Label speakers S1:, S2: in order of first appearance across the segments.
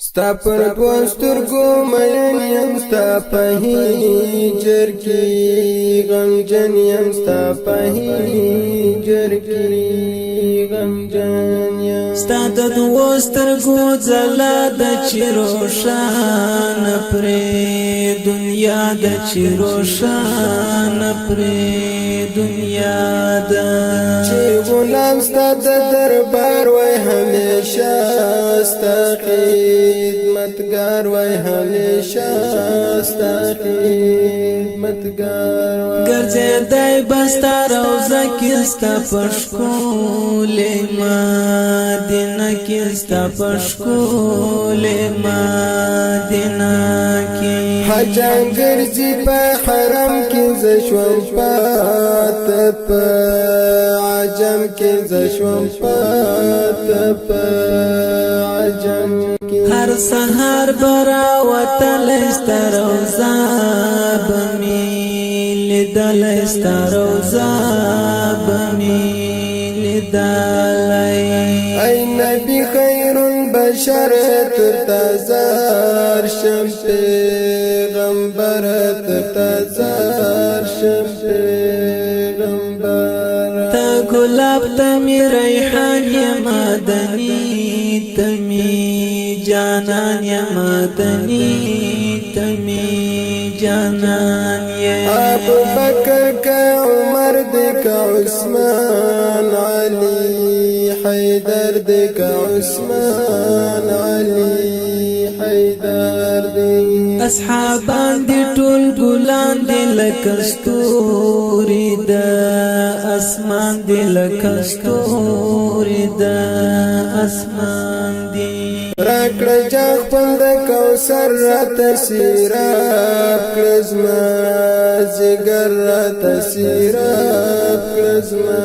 S1: ستا پر دوسترګو مین یم ستا په هجر کې غمجن یم ستا په هجر کې غمجن یم
S2: ستا د دوسترګو ځلا د چیروشان پرې دنیا د چیروشان پرې دنیا د
S1: چې غلام ستا د دربار وای همیشه ستا خدمتگار وای همیشه ستا خدمتگار وای
S2: ګرځېدای بستا روزه کې ستا پښکول مدینه کې ستا پښکول مدینه کې
S1: حجان ګرځي په حرم کې ز شوم پات په عجم کې ز شوم پات په عجم
S2: هر سحر برا وتل استروزا بمیل دل استروزا بمیل دلای
S1: ای نبی خیر البشر ترتزار شم پیغمبر ترتزار شم پیغمبر
S2: تا گلاب تمی ریحان یا مدنی تمی جانان یا مدنی تمی جانان یا
S1: ابو بکر کا عمر دکا عثمان علی حیدر دکا عثمان علی حیدر دی
S2: اصحابان دی ټول ګلان دی لکه ستوري د اسمان دی لکه ستوري د اسمان دی
S1: راکړه جاغ خپل د کوثر رات سیراب کړزما زګر رات سیراب کړزما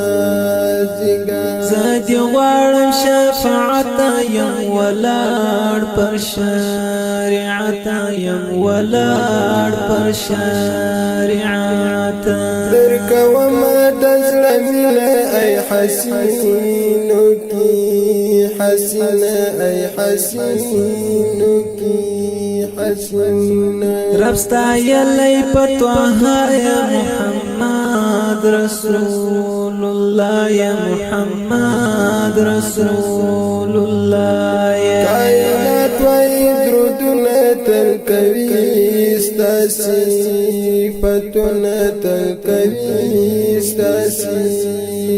S1: زګر
S2: زادي غواړم شفاعت یم ولاړ پر شریعت یم ولاړ پر شریعت
S1: درکوم د زړه مینه ای حسینو کی حسینه ای حسینو کی حسینه
S2: رب ستایلی پتوها یا محمد رسول الله یا محمد رسول الله یا
S1: کائنات وای درودونه تل کوي صفتونه تل کوي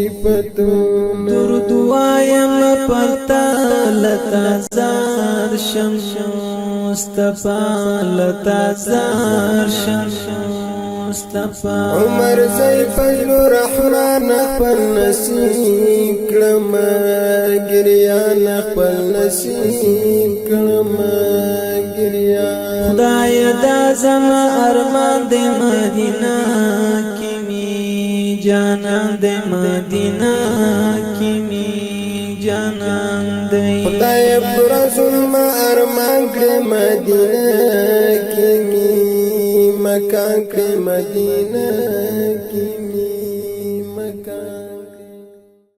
S1: صفتونه
S2: درود وایم پرتا لتا زار شم مصطفی لتا زار شم مصطفی
S1: عمر زئی فضل الرحمن خپل نصیب کړم ګریان خپل نصیب کړم ګریان
S2: خدای دا زما ارمان د مدینه کې می جانان د مدینه کې می جانان دی
S1: خدای رسول ما ارمان کړ مدینه کې می مکان کړ مدینه کې